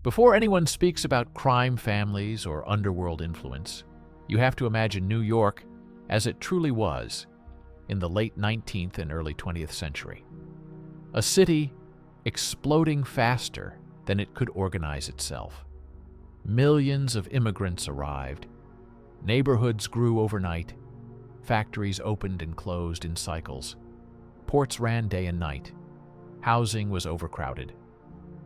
Before anyone speaks about crime families or underworld influence, you have to imagine New York as it truly was in the late 19th and early 20th century. A city exploding faster than it could organize itself. Millions of immigrants arrived. Neighborhoods grew overnight. Factories opened and closed in cycles. Ports ran day and night. Housing was overcrowded.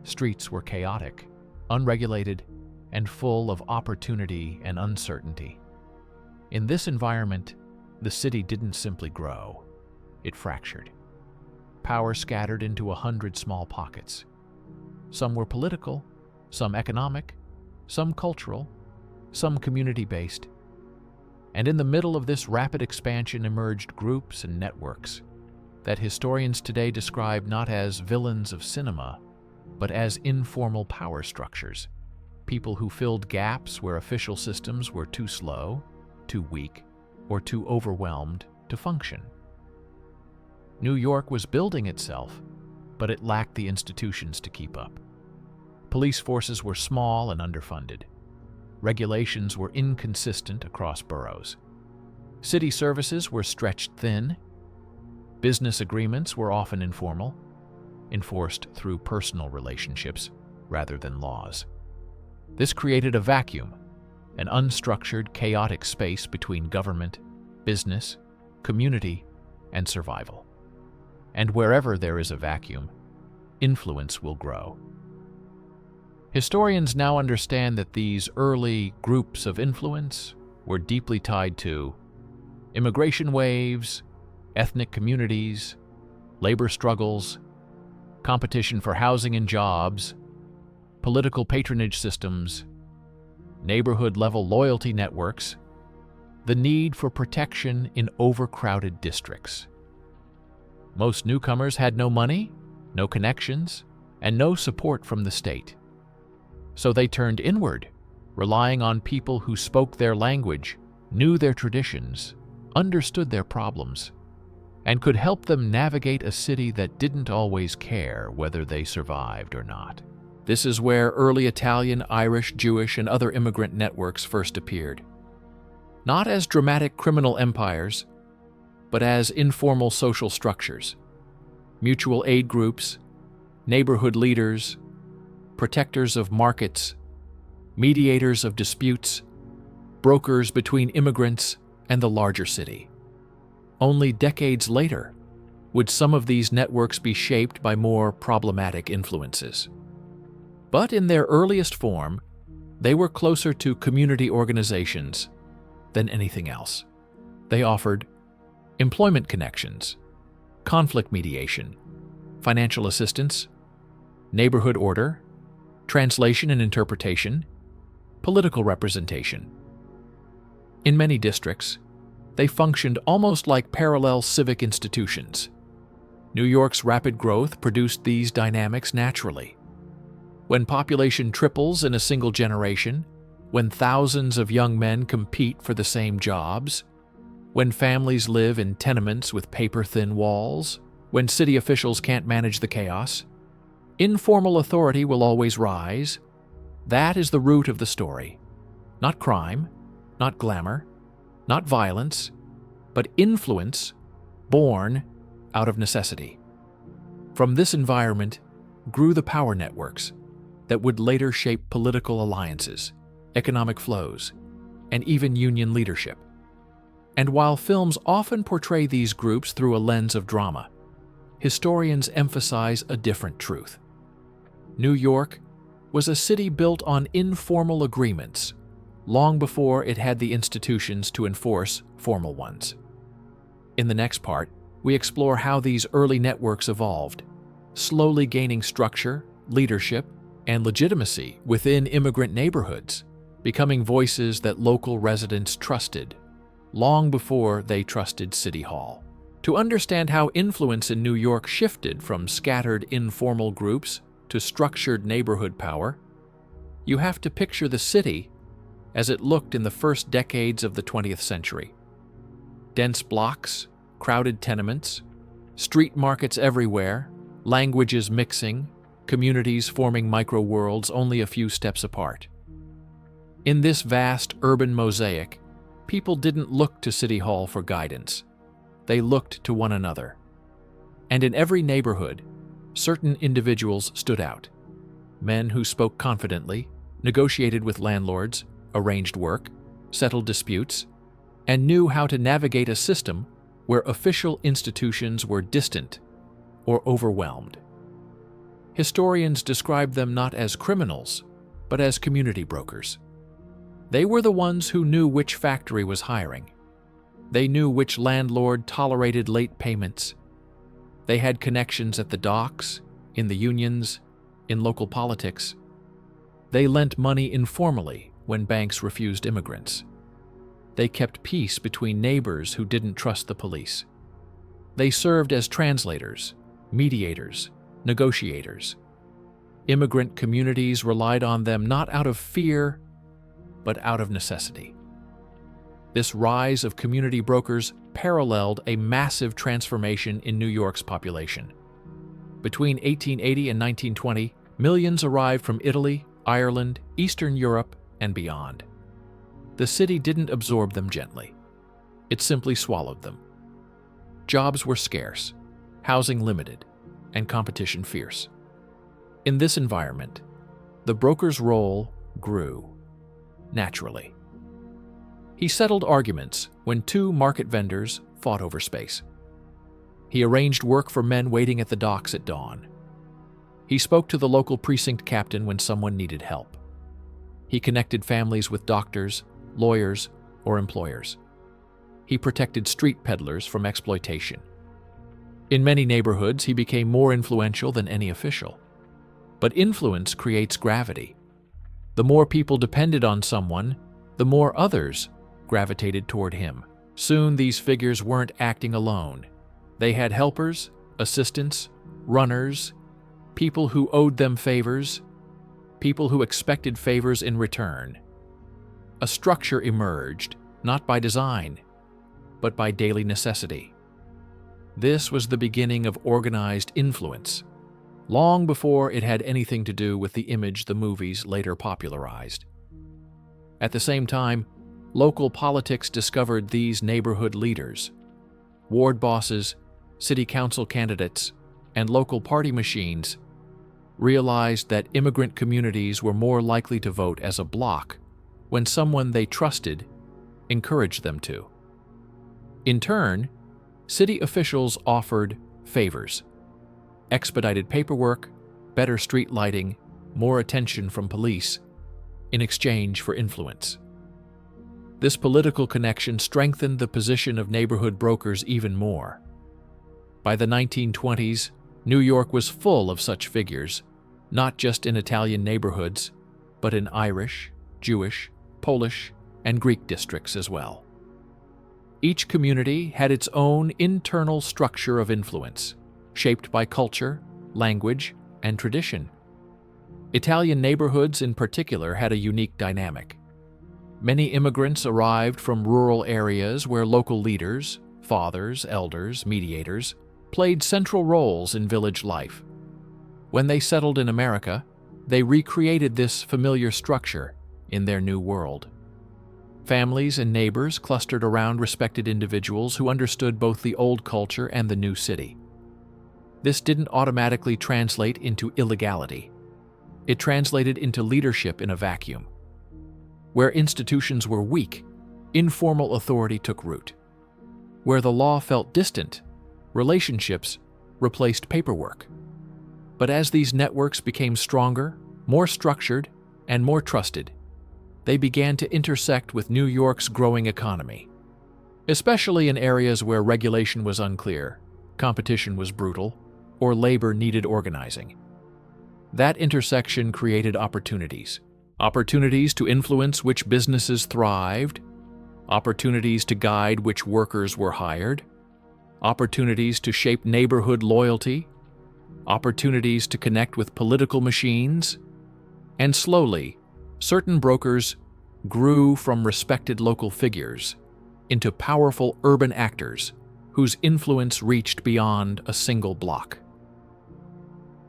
Streets were chaotic, unregulated, and full of opportunity and uncertainty. In this environment, the city didn't simply grow, it fractured. Power scattered into 100 small pockets. Some were political, some economic, some cultural, some community-based. And in the middle of this rapid expansion emerged groups and networks that historians today describe not as villains of cinema, but as informal power structures, people who filled gaps where official systems were too slow, too weak, or too overwhelmed to function. New York was building itself, but it lacked the institutions to keep up. Police forces were small and underfunded. Regulations were inconsistent across boroughs. City services were stretched thin. Business agreements were often informal, enforced through personal relationships rather than laws. This created a vacuum, an unstructured, chaotic space between government, business, community, and survival. And wherever there is a vacuum, influence will grow. Historians now understand that these early groups of influence were deeply tied to immigration waves, ethnic communities, labor struggles, competition for housing and jobs, political patronage systems, neighborhood-level loyalty networks, the need for protection in overcrowded districts. Most newcomers had no money, no connections, and no support from the state. So they turned inward, relying on people who spoke their language, knew their traditions, understood their problems, and could help them navigate a city that didn't always care whether they survived or not. This is where early Italian, Irish, Jewish, and other immigrant networks first appeared. Not as dramatic criminal empires, but as informal social structures, mutual aid groups, neighborhood leaders, protectors of markets, mediators of disputes, brokers between immigrants and the larger city. Only decades later would some of these networks be shaped by more problematic influences. But in their earliest form, they were closer to community organizations than anything else. They offered employment connections, conflict mediation, financial assistance, neighborhood order, translation and interpretation, political representation. In many districts, they functioned almost like parallel civic institutions. New York's rapid growth produced these dynamics naturally. When population triples in a single generation, when thousands of young men compete for the same jobs, when families live in tenements with paper-thin walls, when city officials can't manage the chaos, informal authority will always rise. That is the root of the story. Not crime, not glamour, not violence, but influence born out of necessity. From this environment grew the power networks that would later shape political alliances, economic flows, and even union leadership. And while films often portray these groups through a lens of drama, historians emphasize a different truth. New York was a city built on informal agreements long before it had the institutions to enforce formal ones. In the next part, we explore how these early networks evolved, slowly gaining structure, leadership, and legitimacy within immigrant neighborhoods, becoming voices that local residents trusted long before they trusted City Hall. To understand how influence in New York shifted from scattered informal groups to structured neighborhood power, you have to picture the city as it looked in the first decades of the 20th century. Dense blocks, crowded tenements, street markets everywhere, languages mixing, communities forming micro-worlds only a few steps apart. In this vast urban mosaic, people didn't look to City Hall for guidance. They looked to one another. And in every neighborhood, certain individuals stood out. Men who spoke confidently, negotiated with landlords, arranged work, settled disputes, and knew how to navigate a system where official institutions were distant or overwhelmed. Historians describe them not as criminals, but as community brokers. They were the ones who knew which factory was hiring. They knew which landlord tolerated late payments. They had connections at the docks, in the unions, in local politics. They lent money informally when banks refused immigrants. They kept peace between neighbors who didn't trust the police. They served as translators, mediators, negotiators. Immigrant communities relied on them not out of fear, but out of necessity. This rise of community brokers paralleled a massive transformation in New York's population. Between 1880 and 1920, millions arrived from Italy, Ireland, Eastern Europe, and beyond. The city didn't absorb them gently. It simply swallowed them. Jobs were scarce, housing limited, and competition fierce. In this environment, the broker's role grew naturally. He settled arguments when two market vendors fought over space. He arranged work for men waiting at the docks at dawn. He spoke to the local precinct captain when someone needed help. He connected families with doctors, lawyers, or employers. He protected street peddlers from exploitation. In many neighborhoods, he became more influential than any official. But influence creates gravity. The more people depended on someone, the more others gravitated toward him. Soon, these figures weren't acting alone. They had helpers, assistants, runners, people who owed them favors, people who expected favors in return. A structure emerged, not by design, but by daily necessity. This was the beginning of organized influence, long before it had anything to do with the image the movies later popularized. At the same time, local politics discovered these neighborhood leaders. Ward bosses, city council candidates, and local party machines realized that immigrant communities were more likely to vote as a bloc when someone they trusted encouraged them to. In turn, city officials offered favors: expedited paperwork, better street lighting, more attention from police, in exchange for influence. This political connection strengthened the position of neighborhood brokers even more. By the 1920s, New York was full of such figures, not just in Italian neighborhoods, but in Irish, Jewish, Polish, and Greek districts as well. Each community had its own internal structure of influence, shaped by culture, language, and tradition. Italian neighborhoods in particular had a unique dynamic. Many immigrants arrived from rural areas where local leaders, fathers, elders, mediators, played central roles in village life. When they settled in America, they recreated this familiar structure in their new world. Families and neighbors clustered around respected individuals who understood both the old culture and the new city. This didn't automatically translate into illegality. It translated into leadership in a vacuum. Where institutions were weak, informal authority took root. Where the law felt distant, relationships replaced paperwork. But as these networks became stronger, more structured, and more trusted, they began to intersect with New York's growing economy. Especially in areas where regulation was unclear, competition was brutal, or labor needed organizing. That intersection created opportunities. Opportunities to influence which businesses thrived, opportunities to guide which workers were hired, opportunities to shape neighborhood loyalty, opportunities to connect with political machines, and slowly, certain brokers grew from respected local figures into powerful urban actors whose influence reached beyond a single block.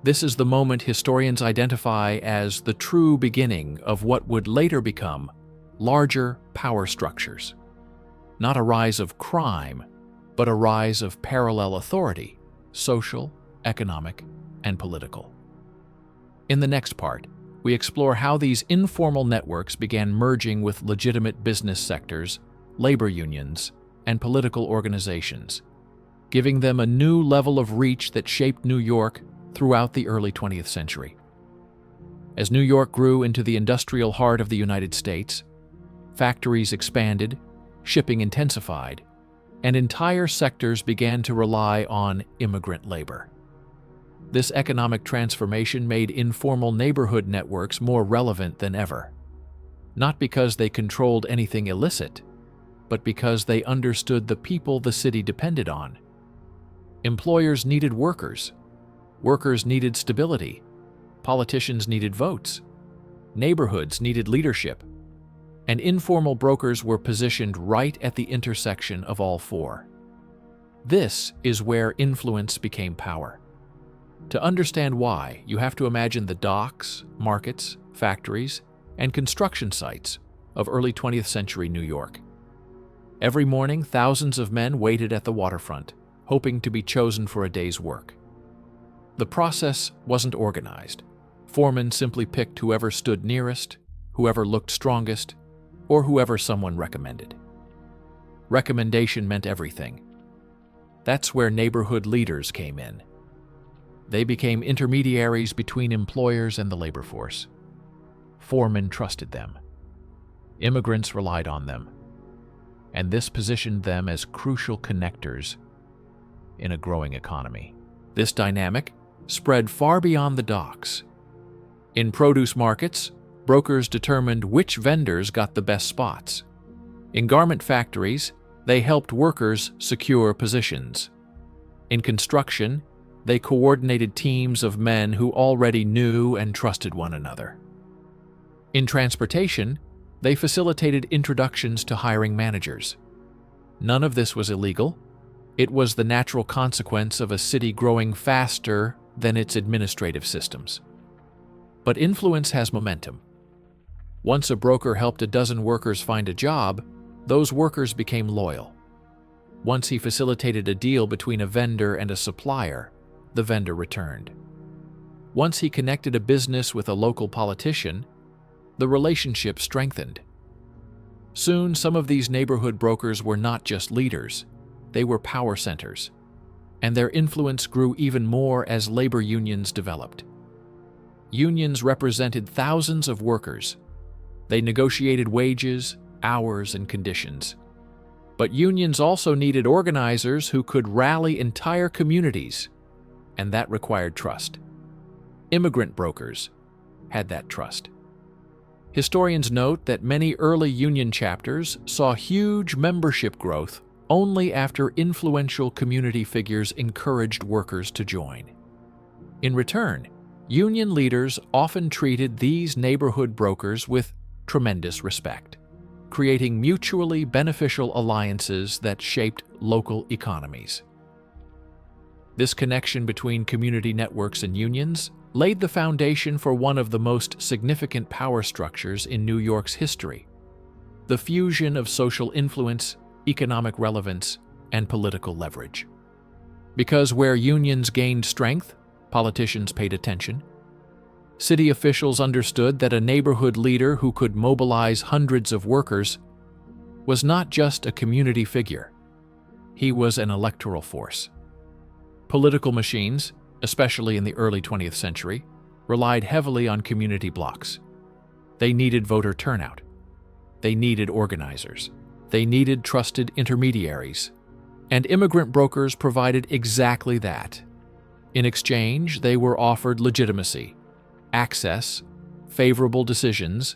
This is the moment historians identify as the true beginning of what would later become larger power structures. Not a rise of crime, but a rise of parallel authority, social, economic, and political. In the next part, we explore how these informal networks began merging with legitimate business sectors, labor unions, and political organizations, giving them a new level of reach that shaped New York throughout the early 20th century. As New York grew into the industrial heart of the United States, factories expanded, shipping intensified, and entire sectors began to rely on immigrant labor. This economic transformation made informal neighborhood networks more relevant than ever, not because they controlled anything illicit, but because they understood the people the city depended on. Employers needed workers. Workers needed stability. Politicians needed votes. Neighborhoods needed leadership. And informal brokers were positioned right at the intersection of all four. This is where influence became power. To understand why, you have to imagine the docks, markets, factories, and construction sites of early 20th century New York. Every morning, thousands of men waited at the waterfront, hoping to be chosen for a day's work. The process wasn't organized. Foremen simply picked whoever stood nearest, whoever looked strongest, or whoever someone recommended. Recommendation meant everything. That's where neighborhood leaders came in. They became intermediaries between employers and the labor force. Foremen trusted them. Immigrants relied on them. And this positioned them as crucial connectors in a growing economy. This dynamic spread far beyond the docks. In produce markets, brokers determined which vendors got the best spots. In garment factories, they helped workers secure positions. In construction, they coordinated teams of men who already knew and trusted one another. In transportation, they facilitated introductions to hiring managers. None of this was illegal. It was the natural consequence of a city growing faster than its administrative systems. But influence has momentum. Once a broker helped a dozen workers find a job, those workers became loyal. Once he facilitated a deal between a vendor and a supplier, the vendor returned. Once he connected a business with a local politician, the relationship strengthened. Soon, some of these neighborhood brokers were not just leaders, they were power centers, and their influence grew even more as labor unions developed. Unions represented thousands of workers. They negotiated wages, hours, and conditions. But unions also needed organizers who could rally entire communities, and that required trust. Immigrant brokers had that trust. Historians note that many early union chapters saw huge membership growth only after influential community figures encouraged workers to join. In return, union leaders often treated these neighborhood brokers with tremendous respect, creating mutually beneficial alliances that shaped local economies. This connection between community networks and unions laid the foundation for one of the most significant power structures in New York's history: the fusion of social influence, economic relevance, and political leverage. Because where unions gained strength, politicians paid attention. City officials understood that a neighborhood leader who could mobilize hundreds of workers was not just a community figure. He was an electoral force. Political machines, especially in the early 20th century, relied heavily on community blocks. They needed voter turnout. They needed organizers. They needed trusted intermediaries. And immigrant brokers provided exactly that. In exchange, they were offered legitimacy, access, favorable decisions,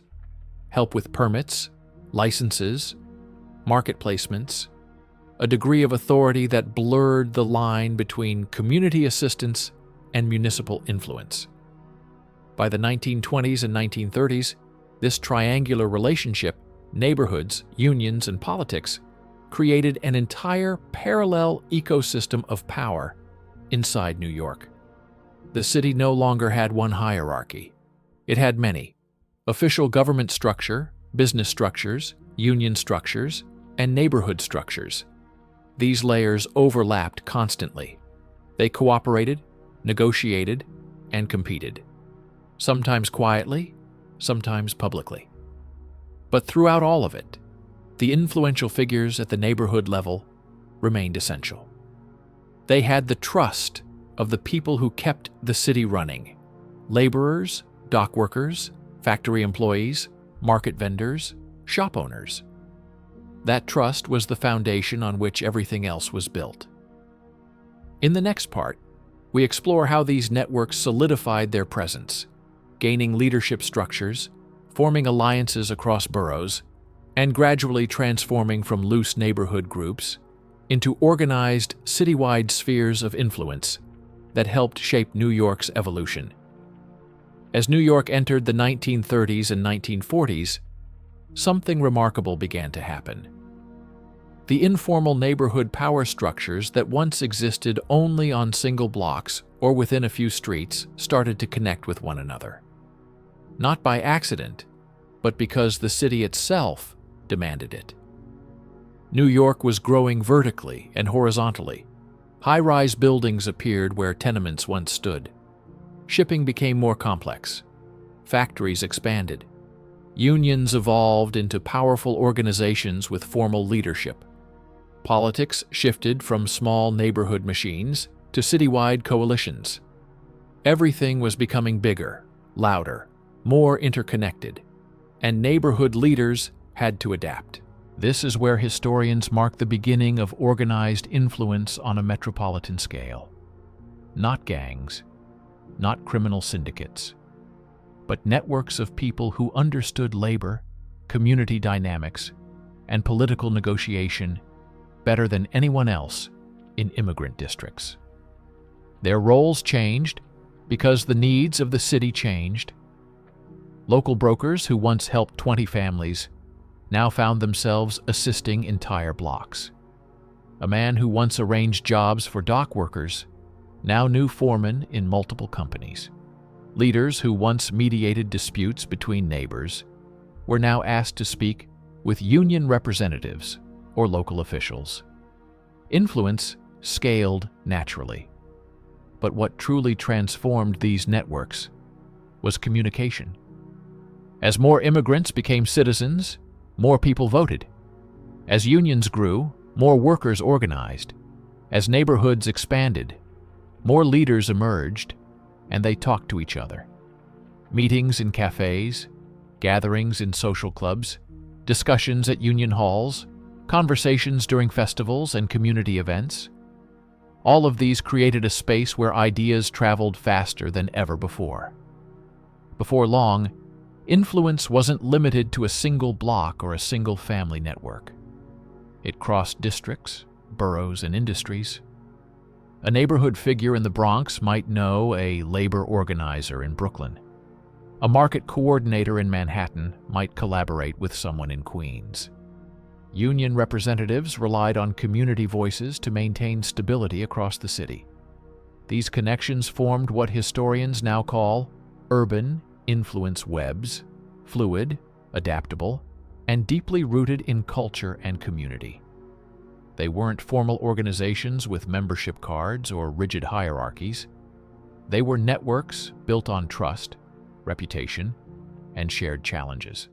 help with permits, licenses, market placements, a degree of authority that blurred the line between community assistance and municipal influence. By the 1920s and 1930s, this triangular relationship, neighborhoods, unions, and politics, created an entire parallel ecosystem of power inside New York. the city no longer had one hierarchy. It had many: official government structure, business structures, union structures, and neighborhood structures. These layers overlapped constantly. They cooperated, negotiated, and competed, sometimes quietly, sometimes publicly. But throughout all of it, the influential figures at the neighborhood level remained essential. They had the trust of the people who kept the city running: laborers, dock workers, factory employees, market vendors, shop owners. That trust was the foundation on which everything else was built. In the next part, we explore how these networks solidified their presence, gaining leadership structures, forming alliances across boroughs, and gradually transforming from loose neighborhood groups into organized citywide spheres of influence that helped shape New York's evolution. As New York entered the 1930s and 1940s, something remarkable began to happen. The informal neighborhood power structures that once existed only on single blocks or within a few streets started to connect with one another. Not by accident, but because the city itself demanded it. New York was growing vertically and horizontally. High-rise buildings appeared where tenements once stood. Shipping became more complex. Factories expanded. Unions evolved into powerful organizations with formal leadership. Politics shifted from small neighborhood machines to citywide coalitions. Everything was becoming bigger, louder, more interconnected, and neighborhood leaders had to adapt. This is where historians mark the beginning of organized influence on a metropolitan scale. Not gangs, not criminal syndicates, but networks of people who understood labor, community dynamics, and political negotiation better than anyone else in immigrant districts. Their roles changed because the needs of the city changed. Local brokers who once helped 20 families now found themselves assisting entire blocks. A man who once arranged jobs for dock workers now knew foremen in multiple companies. Leaders who once mediated disputes between neighbors were now asked to speak with union representatives or local officials. Influence scaled naturally. But what truly transformed these networks was communication. As more immigrants became citizens, more people voted. As unions grew, more workers organized. As neighborhoods expanded, more leaders emerged, and they talked to each other. Meetings in cafes, gatherings in social clubs, discussions at union halls, conversations during festivals and community events. All of these created a space where ideas traveled faster than ever before. Before long, influence wasn't limited to a single block or a single family network. It crossed districts, boroughs, and industries. A neighborhood figure in the Bronx might know a labor organizer in Brooklyn. A market coordinator in Manhattan might collaborate with someone in Queens. Union representatives relied on community voices to maintain stability across the city. These connections formed what historians now call urban influence webs, fluid, adaptable, and deeply rooted in culture and community. They weren't formal organizations with membership cards or rigid hierarchies. They were networks built on trust, reputation, and shared challenges.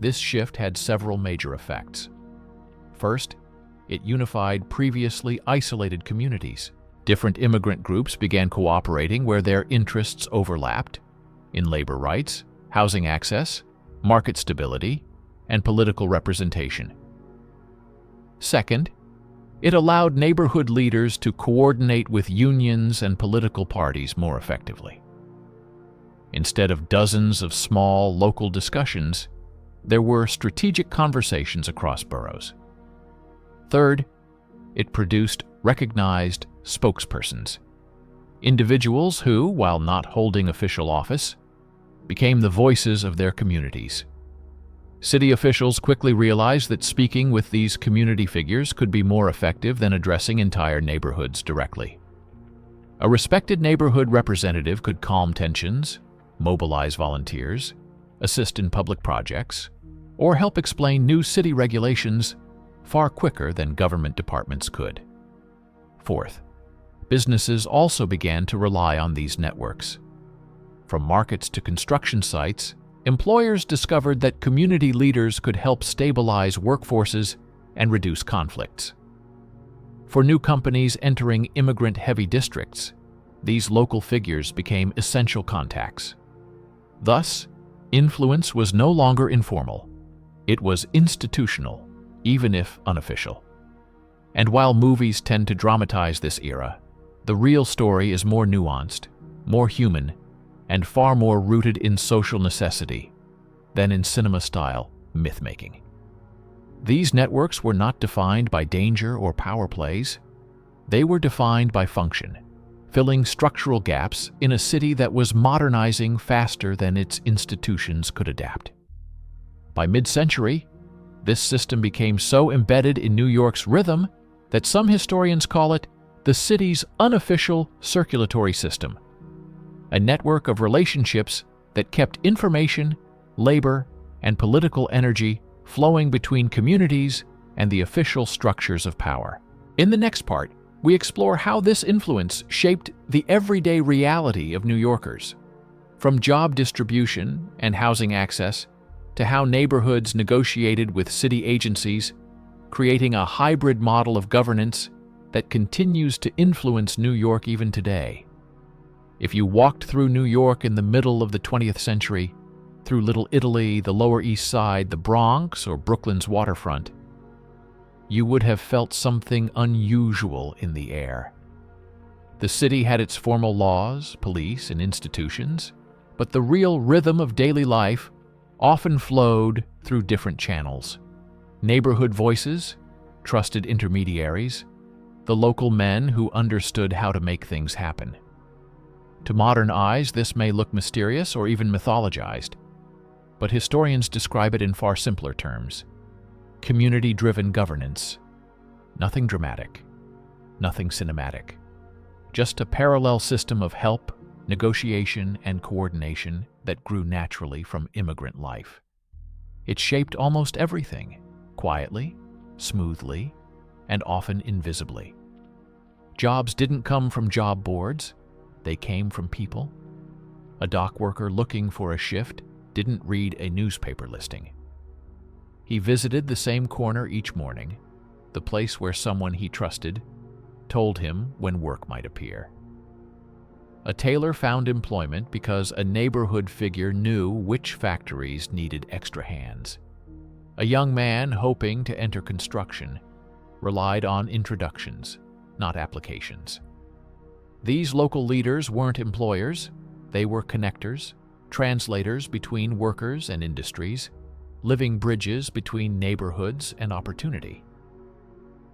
This shift had several major effects. First, it unified previously isolated communities. Different immigrant groups began cooperating where their interests overlapped, in labor rights, housing access, market stability, and political representation. Second, it allowed neighborhood leaders to coordinate with unions and political parties more effectively. Instead of dozens of small, local discussions, there were strategic conversations across boroughs. Third, it produced recognized spokespersons, individuals who, while not holding official office, became the voices of their communities. City officials quickly realized that speaking with these community figures could be more effective than addressing entire neighborhoods directly. A respected neighborhood representative could calm tensions, mobilize volunteers, assist in public projects, or help explain new city regulations far quicker than government departments could. Fourth, businesses also began to rely on these networks. From markets to construction sites, employers discovered that community leaders could help stabilize workforces and reduce conflicts. For new companies entering immigrant-heavy districts, these local figures became essential contacts. Thus, influence was no longer informal. It was institutional, even if unofficial. And while movies tend to dramatize this era, the real story is more nuanced, more human, and far more rooted in social necessity than in cinema-style myth-making. These networks were not defined by danger or power plays. They were defined by function, filling structural gaps in a city that was modernizing faster than its institutions could adapt. By mid-century, this system became so embedded in New York's rhythm that some historians call it the city's unofficial circulatory system, a network of relationships that kept information, labor, and political energy flowing between communities and the official structures of power. In the next part, we explore how this influence shaped the everyday reality of New Yorkers, from job distribution and housing access to how neighborhoods negotiated with city agencies, creating a hybrid model of governance that continues to influence New York even today. If you walked through New York in the middle of the 20th century, through Little Italy, the Lower East Side, the Bronx, or Brooklyn's waterfront, you would have felt something unusual in the air. The city had its formal laws, police, and institutions, but the real rhythm of daily life often flowed through different channels. Neighborhood voices, trusted intermediaries, the local men who understood how to make things happen. To modern eyes, this may look mysterious or even mythologized, but historians describe it in far simpler terms. Community-driven governance. Nothing dramatic, nothing cinematic. Just a parallel system of help, negotiation, and coordination that grew naturally from immigrant life. It shaped almost everything, quietly, smoothly, and often invisibly. Jobs didn't come from job boards, they came from people. A dock worker looking for a shift didn't read a newspaper listing. He visited the same corner each morning, the place where someone he trusted told him when work might appear. A tailor found employment because a neighborhood figure knew which factories needed extra hands. A young man hoping to enter construction relied on introductions, not applications. These local leaders weren't employers, they were connectors, translators between workers and industries, living bridges between neighborhoods and opportunity.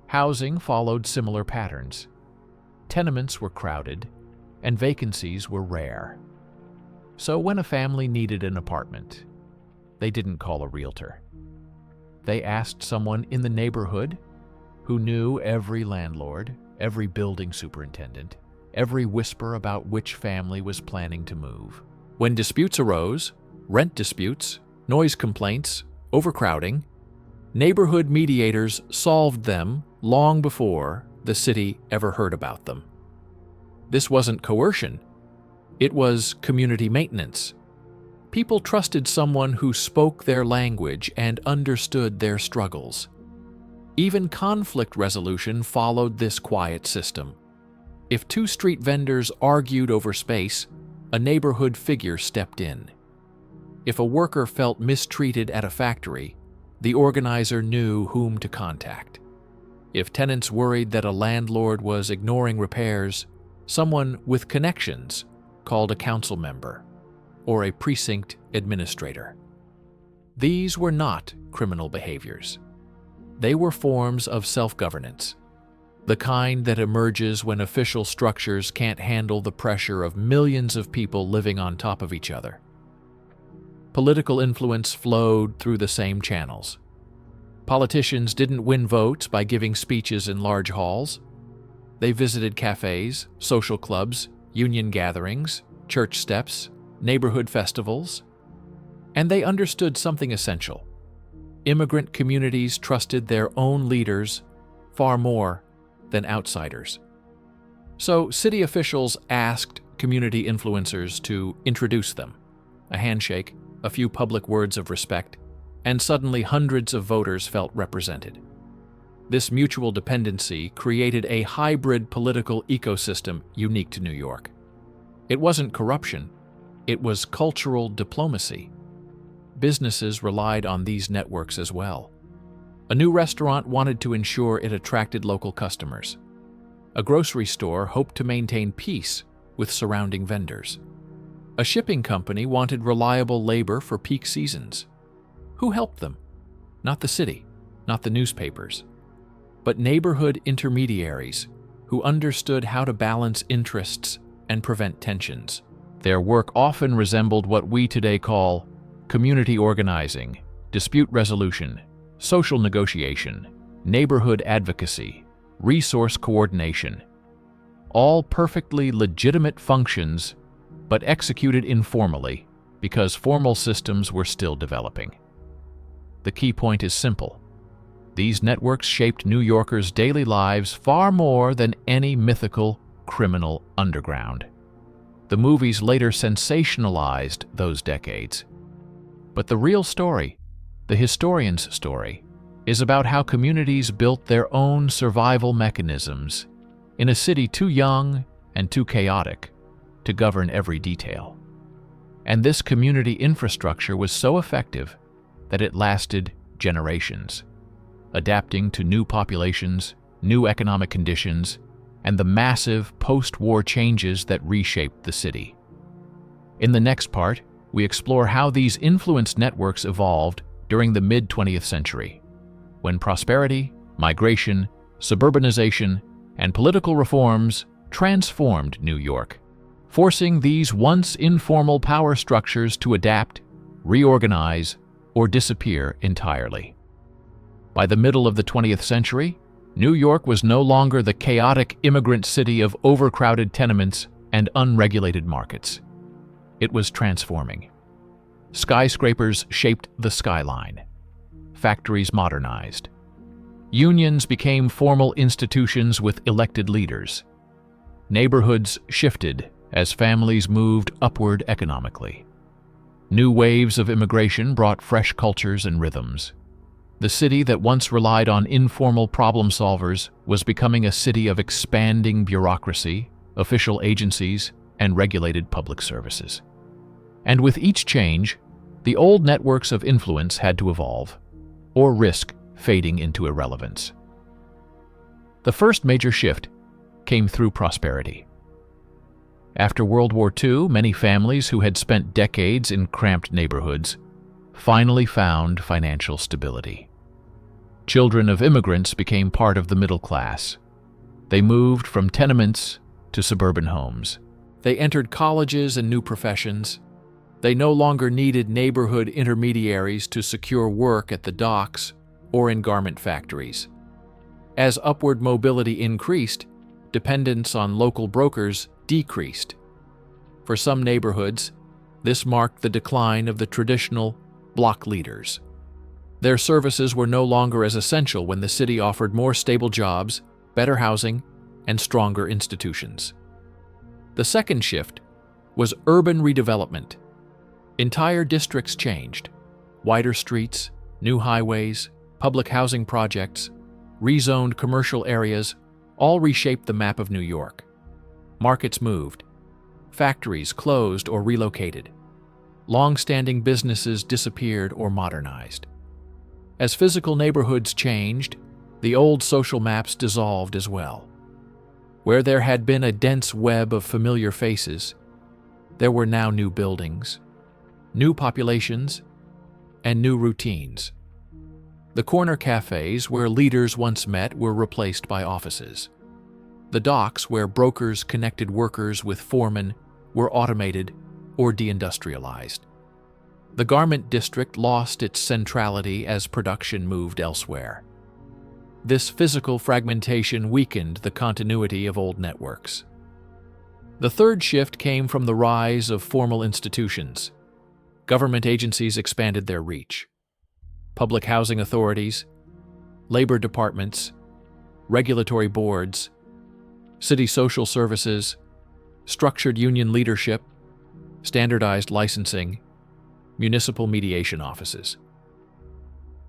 Housing followed similar patterns. Tenements were crowded, and vacancies were rare. So when a family needed an apartment, they didn't call a realtor. They asked someone in the neighborhood who knew every landlord, every building superintendent, every whisper about which family was planning to move. When disputes arose, rent disputes, noise complaints, overcrowding, neighborhood mediators solved them long before the city ever heard about them. This wasn't coercion, it was community maintenance. People trusted someone who spoke their language and understood their struggles. Even conflict resolution followed this quiet system. If two street vendors argued over space, a neighborhood figure stepped in. If a worker felt mistreated at a factory, the organizer knew whom to contact. If tenants worried that a landlord was ignoring repairs, someone with connections called a council member or a precinct administrator. These were not criminal behaviors. They were forms of self-governance, the kind that emerges when official structures can't handle the pressure of millions of people living on top of each other. Political influence flowed through the same channels. Politicians didn't win votes by giving speeches in large halls. They visited cafes, social clubs, union gatherings, church steps, neighborhood festivals, and they understood something essential. Immigrant communities trusted their own leaders far more than outsiders. So city officials asked community influencers to introduce them. A handshake, a few public words of respect, and suddenly hundreds of voters felt represented. This mutual dependency created a hybrid political ecosystem unique to New York. It wasn't corruption, it was cultural diplomacy. Businesses relied on these networks as well. A new restaurant wanted to ensure it attracted local customers. A grocery store hoped to maintain peace with surrounding vendors. A shipping company wanted reliable labor for peak seasons. Who helped them? Not the city, not the newspapers, but neighborhood intermediaries who understood how to balance interests and prevent tensions. Their work often resembled what we today call community organizing, dispute resolution, social negotiation, neighborhood advocacy, resource coordination, all perfectly legitimate functions, but executed informally because formal systems were still developing. The key point is simple. These networks shaped New Yorkers' daily lives far more than any mythical criminal underground. The movies later sensationalized those decades. But the real story, the historian's story, is about how communities built their own survival mechanisms in a city too young and too chaotic to govern every detail. And this community infrastructure was so effective that it lasted generations, adapting to new populations, new economic conditions, and the massive post-war changes that reshaped the city. In the next part, we explore how these influence networks evolved during the mid-20th century, when prosperity, migration, suburbanization, and political reforms transformed New York, forcing these once informal power structures to adapt, reorganize, or disappear entirely. By the middle of the 20th century, New York was no longer the chaotic immigrant city of overcrowded tenements and unregulated markets. It was transforming. Skyscrapers shaped the skyline. Factories modernized. Unions became formal institutions with elected leaders. Neighborhoods shifted as families moved upward economically. New waves of immigration brought fresh cultures and rhythms. The city that once relied on informal problem solvers was becoming a city of expanding bureaucracy, official agencies, and regulated public services. And with each change, the old networks of influence had to evolve, or risk fading into irrelevance. The first major shift came through prosperity. After World War II, many families who had spent decades in cramped neighborhoods finally found financial stability. Children of immigrants became part of the middle class. They moved from tenements to suburban homes. They entered colleges and new professions. They no longer needed neighborhood intermediaries to secure work at the docks or in garment factories. As upward mobility increased, dependence on local brokers decreased. For some neighborhoods, this marked the decline of the traditional block leaders. Their services were no longer as essential when the city offered more stable jobs, better housing, and stronger institutions. The second shift was urban redevelopment. Entire districts changed. Wider streets, new highways, public housing projects, rezoned commercial areas all reshaped the map of New York. Markets moved. Factories closed or relocated. Long-standing businesses disappeared or modernized. As physical neighborhoods changed, the old social maps dissolved as well. Where there had been a dense web of familiar faces, there were now new buildings, new populations, and new routines. The corner cafes where leaders once met were replaced by offices. The docks where brokers connected workers with foremen were automated or deindustrialized. The garment district lost its centrality as production moved elsewhere. This physical fragmentation weakened the continuity of old networks. The third shift came from the rise of formal institutions. Government agencies expanded their reach. Public housing authorities, labor departments, regulatory boards, city social services, structured union leadership, standardized licensing, municipal mediation offices.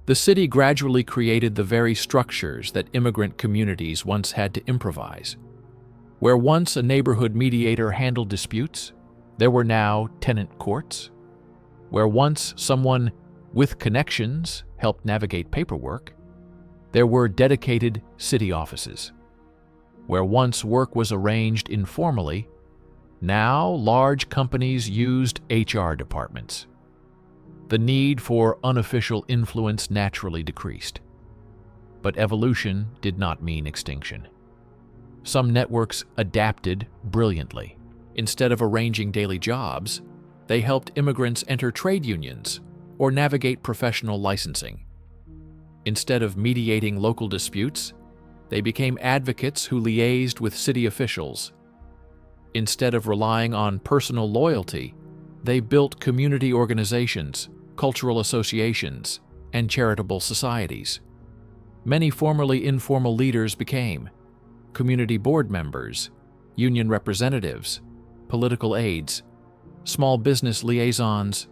The city gradually created the very structures that immigrant communities once had to improvise. Where once a neighborhood mediator handled disputes, there were now tenant courts. Where once someone with connections helped navigate paperwork, there were dedicated city offices. Where once work was arranged informally, now large companies used HR departments. The need for unofficial influence naturally decreased. But evolution did not mean extinction. Some networks adapted brilliantly. Instead of arranging daily jobs, they helped immigrants enter trade unions or navigate professional licensing. Instead of mediating local disputes, they became advocates who liaised with city officials. Instead of relying on personal loyalty, they built community organizations, cultural associations, and charitable societies. Many formerly informal leaders became community board members, union representatives, political aides, small business liaisons,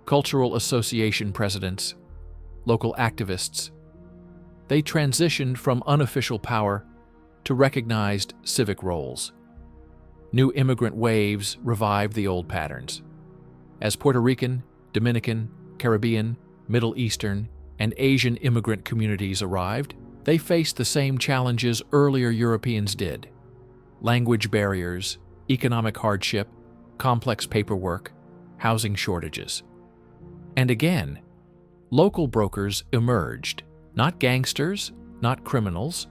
cultural association presidents, local activists. They transitioned from unofficial power to recognized civic roles. New immigrant waves revived the old patterns. As Puerto Rican, Dominican, Caribbean, Middle Eastern, and Asian immigrant communities arrived, they faced the same challenges earlier Europeans did: language barriers, economic hardship, complex paperwork, housing shortages. And again, local brokers emerged, not gangsters, not criminals,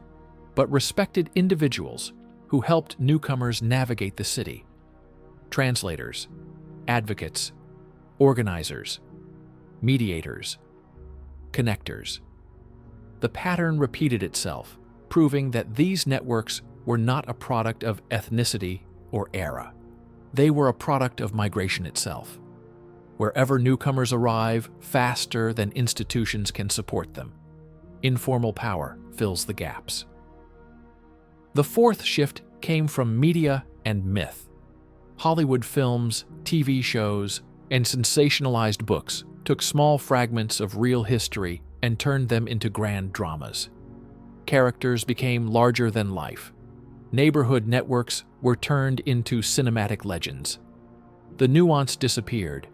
but respected individuals who helped newcomers navigate the city. Translators, advocates, organizers, mediators, connectors. The pattern repeated itself, proving that these networks were not a product of ethnicity or era. They were a product of migration itself. Wherever newcomers arrive faster than institutions can support them, informal power fills the gaps. The fourth shift came from media and myth. Hollywood films, TV shows, and sensationalized books took small fragments of real history and turned them into grand dramas. Characters became larger than life. Neighborhood networks were turned into cinematic legends. The nuance disappeared.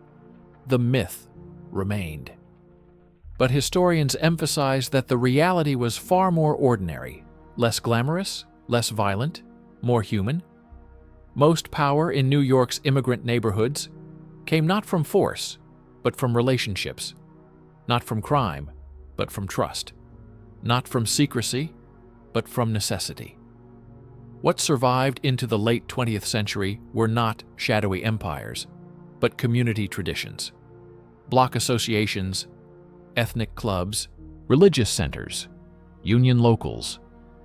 The myth remained. But historians emphasize that the reality was far more ordinary, less glamorous, less violent, more human. Most power in New York's immigrant neighborhoods came not from force, but from relationships, not from crime, but from trust, not from secrecy, but from necessity. What survived into the late 20th century were not shadowy empires, but community traditions, block associations, ethnic clubs, religious centers, union locals,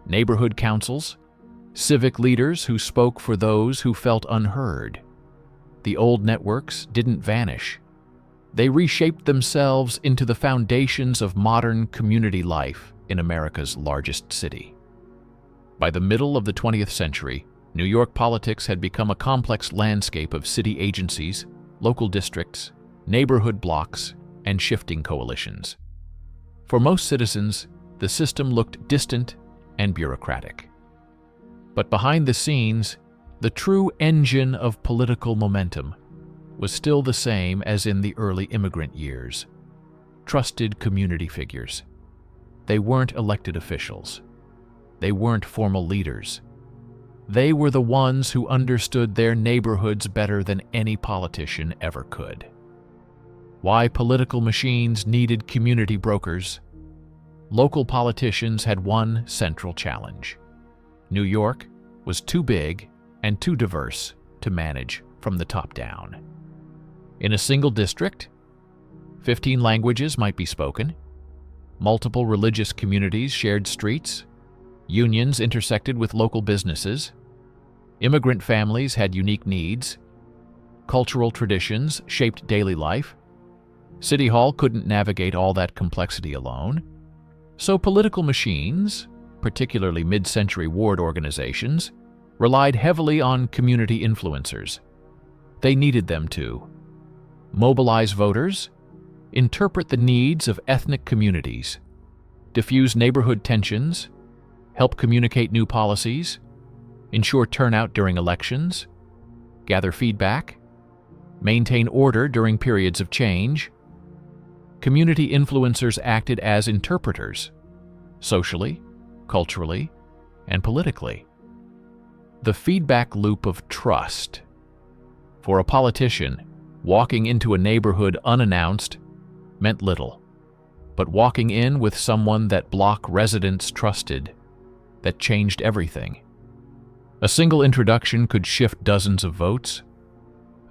neighborhood councils, civic leaders who spoke for those who felt unheard. The old networks didn't vanish. They reshaped themselves into the foundations of modern community life in America's largest city. By the middle of the 20th century, New York politics had become a complex landscape of city agencies, local districts, neighborhood blocks, and shifting coalitions. For most citizens, the system looked distant and bureaucratic. But behind the scenes, the true engine of political momentum was still the same as in the early immigrant years: trusted community figures. They weren't elected officials. They weren't formal leaders. They were the ones who understood their neighborhoods better than any politician ever could. Why political machines needed community brokers? Local politicians had one central challenge. New York was too big and too diverse to manage from the top down. In a single district, 15 languages might be spoken, Multiple religious communities shared streets. Unions intersected with local businesses. Immigrant families had unique needs. Cultural traditions shaped daily life. City Hall couldn't navigate all that complexity alone. So political machines, particularly mid-century ward organizations, relied heavily on community influencers. They needed them to mobilize voters, interpret the needs of ethnic communities, diffuse neighborhood tensions, help communicate new policies, ensure turnout during elections, gather feedback, maintain order during periods of change. Community influencers acted as interpreters, socially, culturally, and politically. The feedback loop of trust. For a politician, walking into a neighborhood unannounced meant little, but walking in with someone that block residents trusted, that changed everything. A single introduction could shift dozens of votes.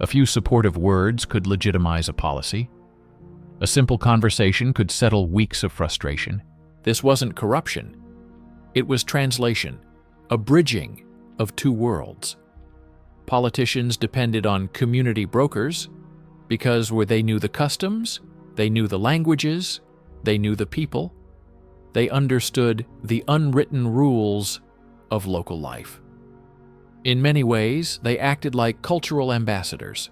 A few supportive words could legitimize a policy. A simple conversation could settle weeks of frustration. This wasn't corruption. It was translation, a bridging of two worlds. Politicians depended on community brokers because where they knew the customs, they knew the languages, they knew the people, they understood the unwritten rules of local life. In many ways, they acted like cultural ambassadors,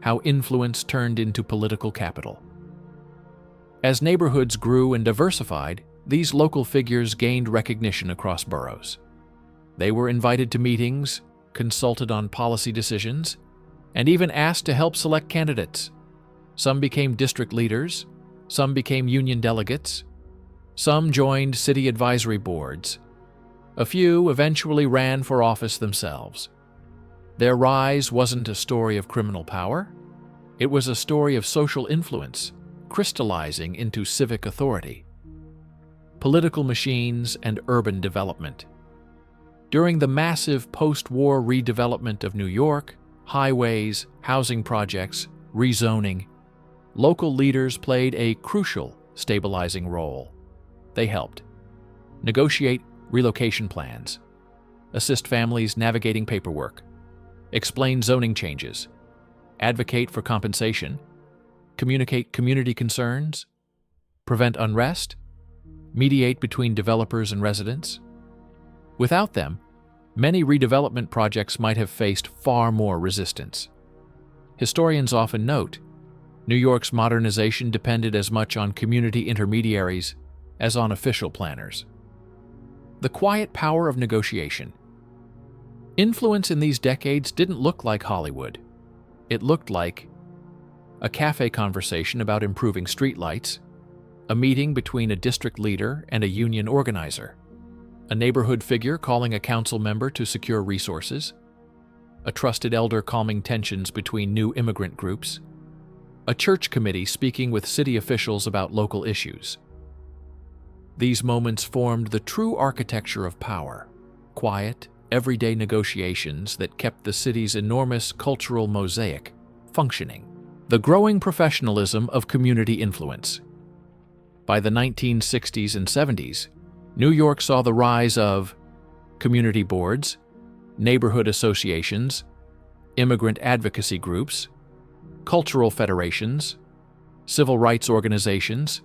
how influence turned into political capital. As neighborhoods grew and diversified, these local figures gained recognition across boroughs. They were invited to meetings, consulted on policy decisions, and even asked to help select candidates. Some became district leaders, some became union delegates, some joined city advisory boards. A few eventually ran for office themselves. Their rise wasn't a story of criminal power. It was a story of social influence, crystallizing into civic authority. Political machines and urban development. During the massive post-war redevelopment of New York, highways, housing projects, rezoning, local leaders played a crucial stabilizing role. They helped negotiate relocation plans, assist families navigating paperwork, explain zoning changes, advocate for compensation, communicate community concerns, prevent unrest, mediate between developers and residents. Without them, many redevelopment projects might have faced far more resistance. Historians often note, New York's modernization depended as much on community intermediaries as on official planners. The quiet power of negotiation. Influence in these decades didn't look like Hollywood. It looked like a cafe conversation about improving streetlights, a meeting between a district leader and a union organizer, a neighborhood figure calling a council member to secure resources, a trusted elder calming tensions between new immigrant groups, a church committee speaking with city officials about local issues. These moments formed the true architecture of power, quiet, everyday negotiations that kept the city's enormous cultural mosaic functioning. The growing professionalism of community influence. By the 1960s and 70s, New York saw the rise of community boards, neighborhood associations, immigrant advocacy groups, cultural federations, civil rights organizations.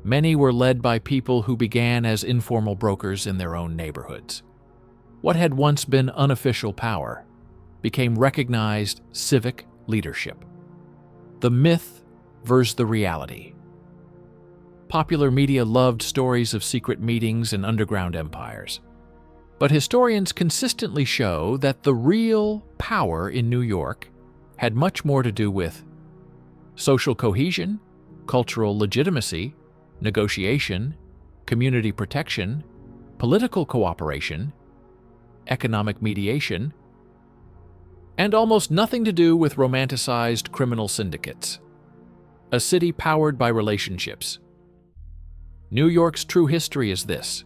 Many were led by people who began as informal brokers in their own neighborhoods. What had once been unofficial power became recognized civic leadership. The myth versus the reality. Popular media loved stories of secret meetings and underground empires. But historians consistently show that the real power in New York had much more to do with social cohesion, cultural legitimacy, negotiation, community protection, political cooperation, economic mediation, and almost nothing to do with romanticized criminal syndicates. A city powered by relationships. New York's true history is this.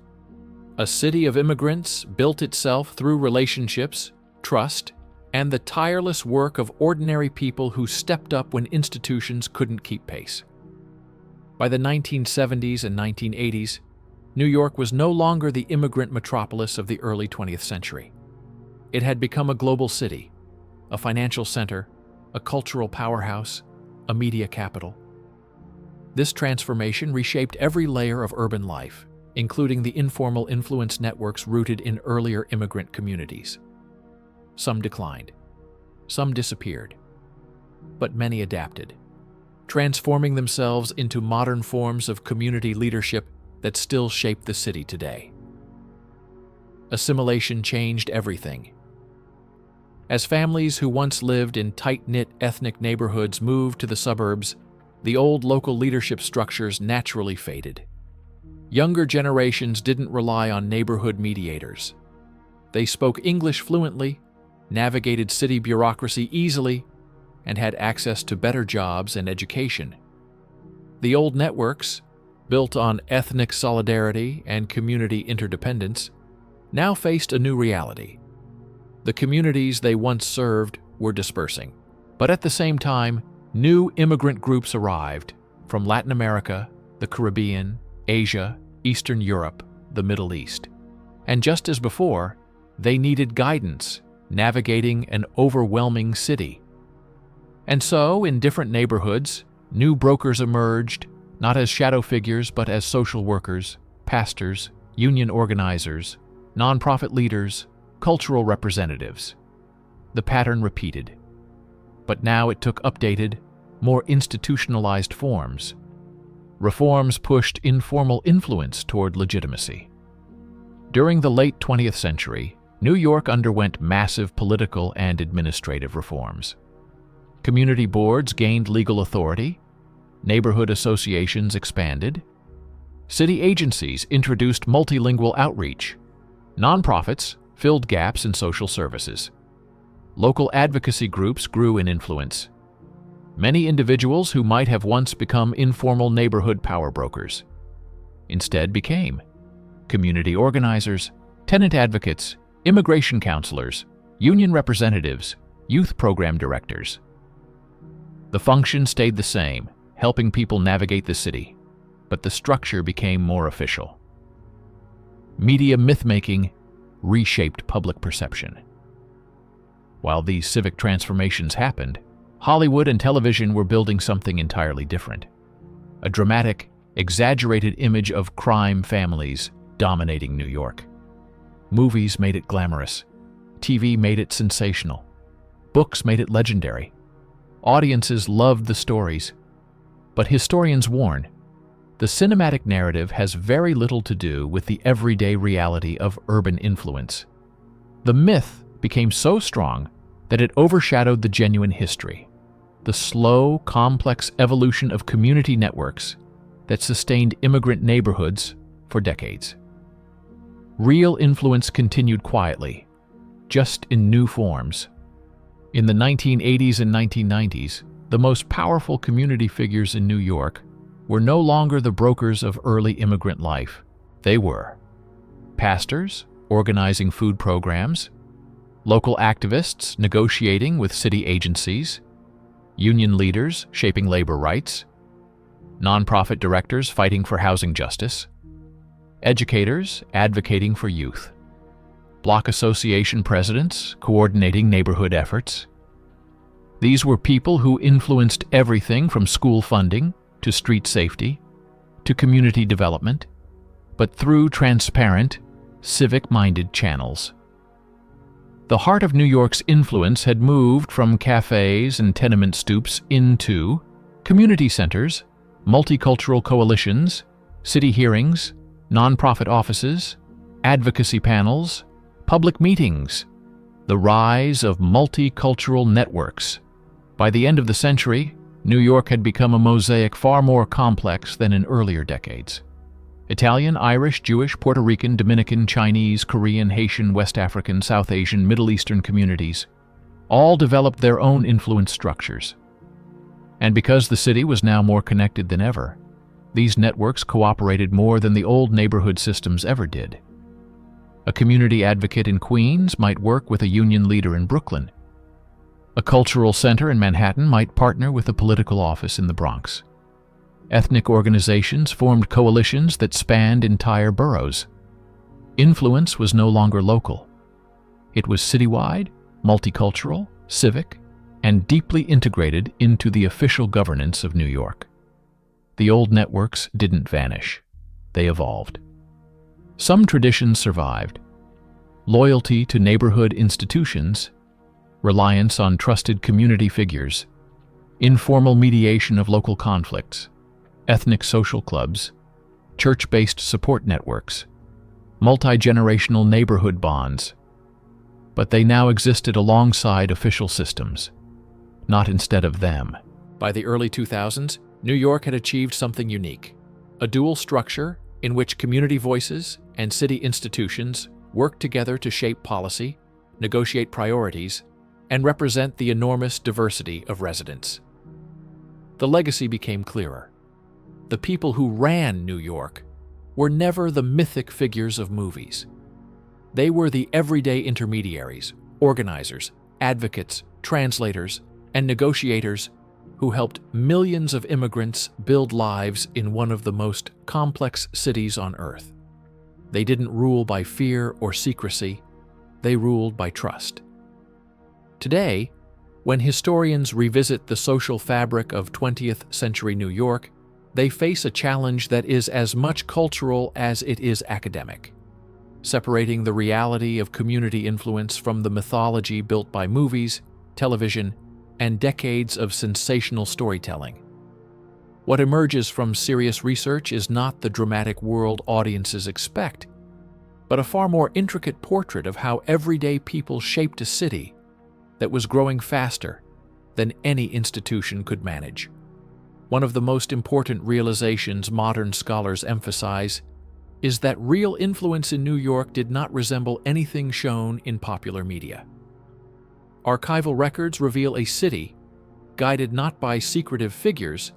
A city of immigrants built itself through relationships, trust, and the tireless work of ordinary people who stepped up when institutions couldn't keep pace. By the 1970s and 1980s, New York was no longer the immigrant metropolis of the early 20th century. It had become a global city, a financial center, a cultural powerhouse, a media capital. This transformation reshaped every layer of urban life, including the informal influence networks rooted in earlier immigrant communities. Some declined, some disappeared, but many adapted, transforming themselves into modern forms of community leadership that still shape the city today. Assimilation changed everything. As families who once lived in tight-knit ethnic neighborhoods moved to the suburbs, the old local leadership structures naturally faded. Younger generations didn't rely on neighborhood mediators. They spoke English fluently, navigated city bureaucracy easily, and had access to better jobs and education. The old networks, built on ethnic solidarity and community interdependence, now faced a new reality. The communities they once served were dispersing, but at the same time, new immigrant groups arrived from Latin America, the Caribbean, Asia, Eastern Europe, the Middle East. And just as before, they needed guidance navigating an overwhelming city. And so, in different neighborhoods, new brokers emerged, not as shadow figures but as social workers, pastors, union organizers, nonprofit leaders, cultural representatives. The pattern repeated. But now it took updated, more institutionalized forms. Reforms pushed informal influence toward legitimacy. During the late 20th century, New York underwent massive political and administrative reforms. Community boards gained legal authority, neighborhood associations expanded, city agencies introduced multilingual outreach, nonprofits filled gaps in social services. Local advocacy groups grew in influence. Many individuals who might have once become informal neighborhood power brokers instead became community organizers, tenant advocates, immigration counselors, union representatives, youth program directors. The function stayed the same, helping people navigate the city, but the structure became more official. Media myth-making reshaped public perception. While these civic transformations happened, Hollywood and television were building something entirely different. A dramatic, exaggerated image of crime families dominating New York. Movies made it glamorous. TV made it sensational. Books made it legendary. Audiences loved the stories. But historians warn, the cinematic narrative has very little to do with the everyday reality of urban influence. The myth became so strong that it overshadowed the genuine history, the slow, complex evolution of community networks that sustained immigrant neighborhoods for decades. Real influence continued quietly, just in new forms. In the 1980s and 1990s, the most powerful community figures in New York were no longer the brokers of early immigrant life. They were pastors organizing food programs, local activists negotiating with city agencies, union leaders shaping labor rights, nonprofit directors fighting for housing justice, educators advocating for youth, block association presidents coordinating neighborhood efforts. These were people who influenced everything from school funding to street safety to community development, but through transparent, civic-minded channels. The heart of New York's influence had moved from cafes and tenement stoops into community centers, multicultural coalitions, city hearings, nonprofit offices, advocacy panels, public meetings, the rise of multicultural networks. By the end of the century, New York had become a mosaic far more complex than in earlier decades. Italian, Irish, Jewish, Puerto Rican, Dominican, Chinese, Korean, Haitian, West African, South Asian, Middle Eastern communities all developed their own influence structures. And because the city was now more connected than ever, these networks cooperated more than the old neighborhood systems ever did. A community advocate in Queens might work with a union leader in Brooklyn. A cultural center in Manhattan might partner with a political office in the Bronx. Ethnic organizations formed coalitions that spanned entire boroughs. Influence was no longer local. It was citywide, multicultural, civic, and deeply integrated into the official governance of New York. The old networks didn't vanish. They evolved. Some traditions survived: loyalty to neighborhood institutions, reliance on trusted community figures, informal mediation of local conflicts, ethnic social clubs, church-based support networks, multi-generational neighborhood bonds. But they now existed alongside official systems, not instead of them. By the early 2000s, New York had achieved something unique: a dual structure in which community voices and city institutions work together to shape policy, negotiate priorities, and represent the enormous diversity of residents. The legacy became clearer. The people who ran New York were never the mythic figures of movies. They were the everyday intermediaries, organizers, advocates, translators, and negotiators who helped millions of immigrants build lives in one of the most complex cities on Earth. They didn't rule by fear or secrecy. They ruled by trust. Today, when historians revisit the social fabric of 20th century New York, they face a challenge that is as much cultural as it is academic: separating the reality of community influence from the mythology built by movies, television, and decades of sensational storytelling. What emerges from serious research is not the dramatic world audiences expect, but a far more intricate portrait of how everyday people shaped a city that was growing faster than any institution could manage. One of the most important realizations modern scholars emphasize is that real influence in New York did not resemble anything shown in popular media. Archival records reveal a city guided not by secretive figures,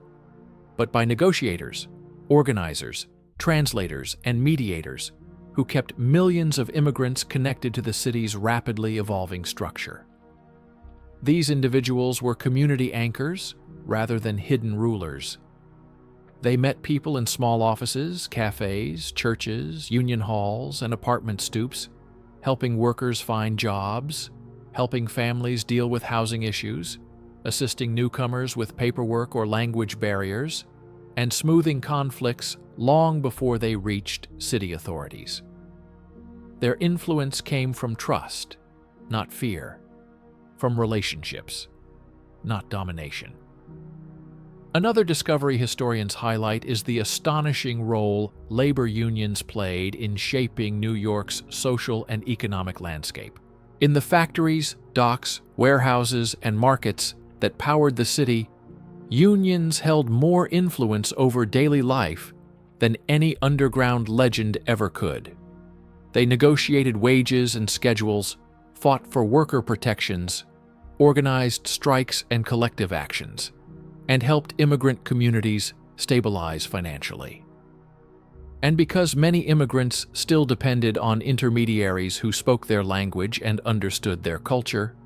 but by negotiators, organizers, translators, and mediators who kept millions of immigrants connected to the city's rapidly evolving structure. These individuals were community anchors rather than hidden rulers. They met people in small offices, cafes, churches, union halls, and apartment stoops, helping workers find jobs, helping families deal with housing issues, assisting newcomers with paperwork or language barriers, and smoothing conflicts long before they reached city authorities. Their influence came from trust, not fear, from relationships, not domination. Another discovery historians highlight is the astonishing role labor unions played in shaping New York's social and economic landscape. In the factories, docks, warehouses, and markets that powered the city, unions held more influence over daily life than any underground legend ever could. They negotiated wages and schedules, fought for worker protections, organized strikes and collective actions, and helped immigrant communities stabilize financially. And because many immigrants still depended on intermediaries who spoke their language and understood their culture,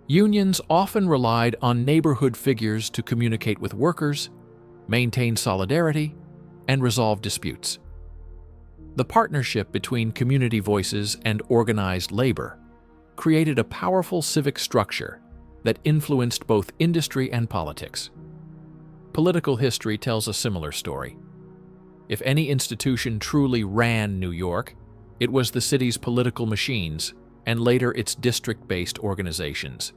unions often relied on neighborhood figures to communicate with workers, maintain solidarity, and resolve disputes. The partnership between community voices and organized labor created a powerful civic structure that influenced both industry and politics. Political history tells a similar story. If any institution truly ran New York, it was the city's political machines and later its district-based organizations.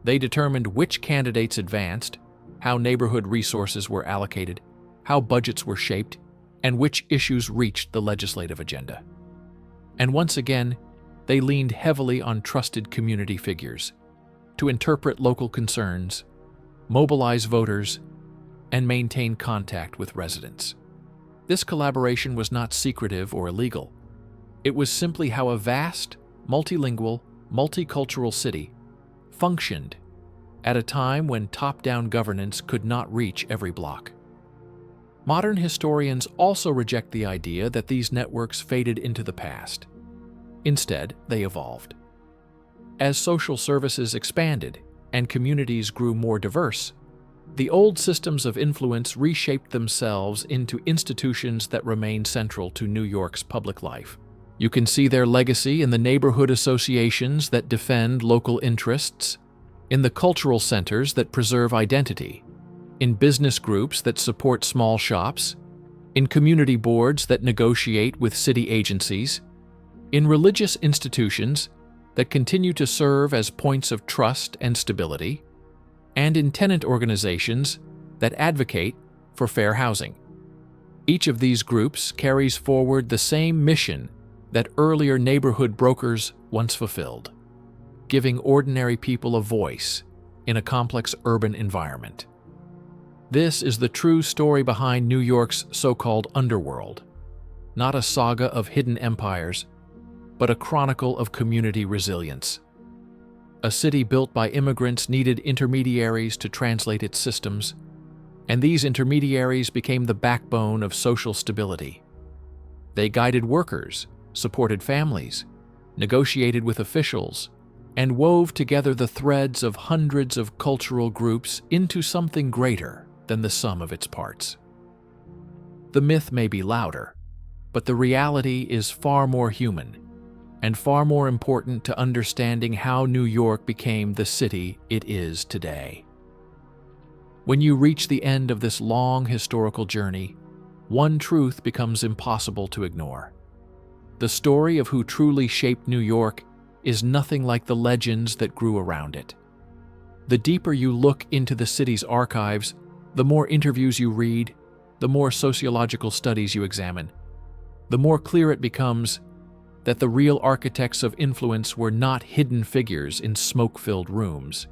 They determined which candidates advanced, how neighborhood resources were allocated, how budgets were shaped, and which issues reached the legislative agenda. And once again, they leaned heavily on trusted community figures to interpret local concerns, mobilize voters, and maintain contact with residents. This collaboration was not secretive or illegal. It was simply how a vast, multilingual, multicultural city functioned at a time when top-down governance could not reach every block. Modern historians also reject the idea that these networks faded into the past. Instead, they evolved. As social services expanded and communities grew more diverse, The old systems of influence reshaped themselves into institutions that remain central to New York's public life. You can see their legacy in the neighborhood associations that defend local interests, in the cultural centers that preserve identity, in business groups that support small shops, in community boards that negotiate with city agencies, in religious institutions that continue to serve as points of trust and stability, and in tenant organizations that advocate for fair housing. Each of these groups carries forward the same mission that earlier neighborhood brokers once fulfilled, giving ordinary people a voice in a complex urban environment. This is the true story behind New York's so-called underworld, not a saga of hidden empires, but a chronicle of community resilience. A city built by immigrants needed intermediaries to translate its systems, and these intermediaries became the backbone of social stability. They guided workers, supported families, negotiated with officials, and wove together the threads of hundreds of cultural groups into something greater than the sum of its parts. The myth may be louder, but the reality is far more human and far more important to understanding how New York became the city it is today. When you reach the end of this long historical journey, one truth becomes impossible to ignore. The story of who truly shaped New York is nothing like the legends that grew around it. The deeper you look into the city's archives, the more interviews you read, the more sociological studies you examine, the more clear it becomes that the real architects of influence were not hidden figures in smoke-filled rooms,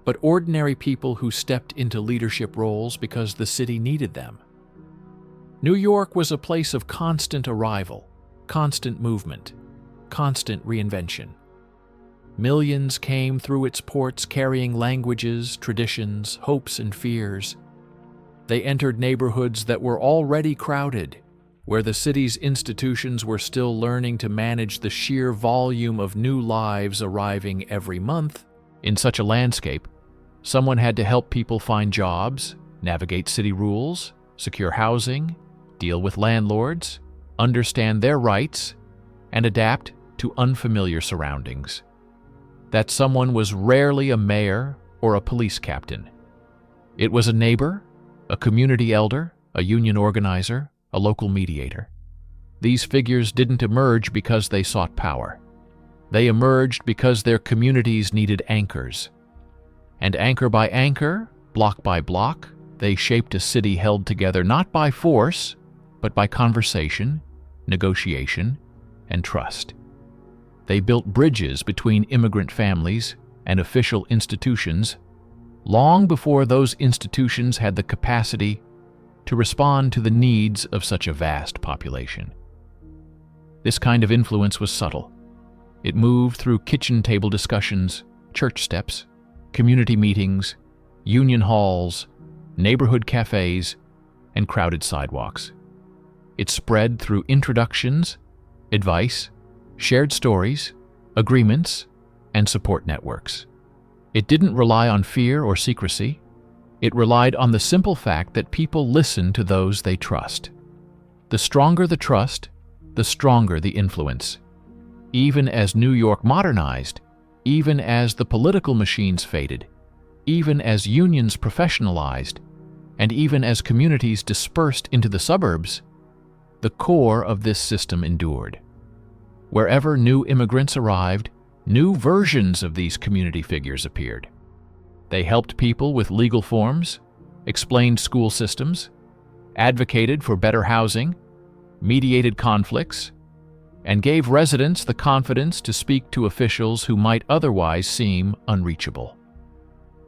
but ordinary people who stepped into leadership roles because the city needed them. New York was a place of constant arrival, constant movement, constant reinvention. Millions came through its ports carrying languages, traditions, hopes, and fears. They entered neighborhoods that were already crowded, where the city's institutions were still learning to manage the sheer volume of new lives arriving every month. In such a landscape, someone had to help people find jobs, navigate city rules, secure housing, deal with landlords, understand their rights, and adapt to unfamiliar surroundings. That someone was rarely a mayor or a police captain. It was a neighbor, a community elder, a union organizer, a local mediator. These figures didn't emerge because they sought power. They emerged because their communities needed anchors. And anchor by anchor, block by block, they shaped a city held together not by force, but by conversation, negotiation, and trust. They built bridges between immigrant families and official institutions long before those institutions had the capacity to respond to the needs of such a vast population. This kind of influence was subtle. It moved through kitchen table discussions, church steps, community meetings, union halls, neighborhood cafes, and crowded sidewalks. It spread through introductions, advice, shared stories, agreements, and support networks. It didn't rely on fear or secrecy. It relied on the simple fact that people listen to those they trust. The stronger the trust, the stronger the influence. Even as New York modernized, even as the political machines faded, even as unions professionalized, and even as communities dispersed into the suburbs, the core of this system endured. Wherever new immigrants arrived, new versions of these community figures appeared. They helped people with legal forms, explained school systems, advocated for better housing, mediated conflicts, and gave residents the confidence to speak to officials who might otherwise seem unreachable.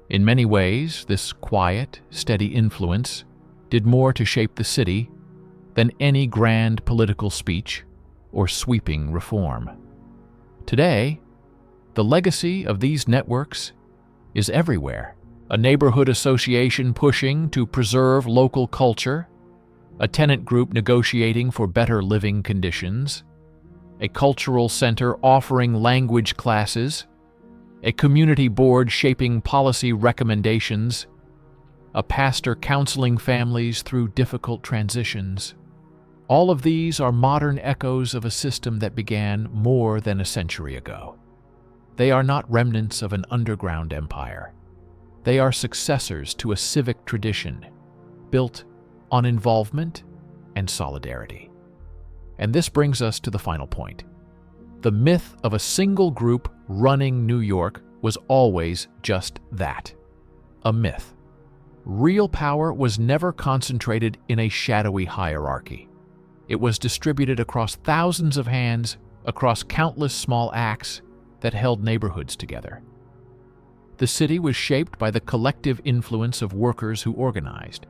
In many ways, this quiet, steady influence did more to shape the city than any grand political speech or sweeping reform. Today, the legacy of these networks is everywhere. A neighborhood association pushing to preserve local culture, a tenant group negotiating for better living conditions, a cultural center offering language classes, a community board shaping policy recommendations, a pastor counseling families through difficult transitions. All of these are modern echoes of a system that began more than a century ago. They are not remnants of an underground empire. They are successors to a civic tradition built on involvement and solidarity. And this brings us to the final point. The myth of a single group running New York was always just that, a myth. Real power was never concentrated in a shadowy hierarchy. It was distributed across thousands of hands, across countless small acts that held neighborhoods together. The city was shaped by the collective influence of workers who organized,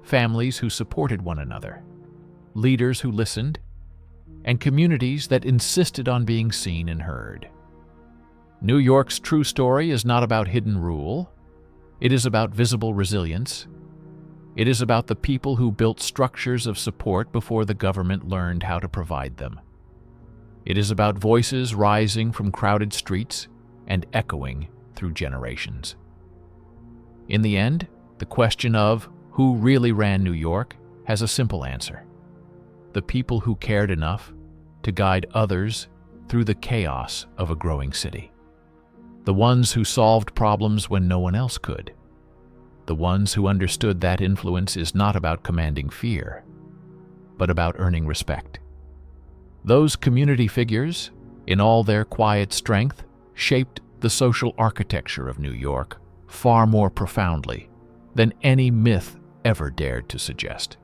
families who supported one another, leaders who listened, and communities that insisted on being seen and heard. New York's true story is not about hidden rule. It is about visible resilience. It is about the people who built structures of support before the government learned how to provide them. It is about voices rising from crowded streets and echoing through generations. In the end, the question of who really ran New York has a simple answer: the people who cared enough to guide others through the chaos of a growing city. The ones who solved problems when no one else could. The ones who understood that influence is not about commanding fear, but about earning respect. Those community figures, in all their quiet strength, shaped the social architecture of New York far more profoundly than any myth ever dared to suggest.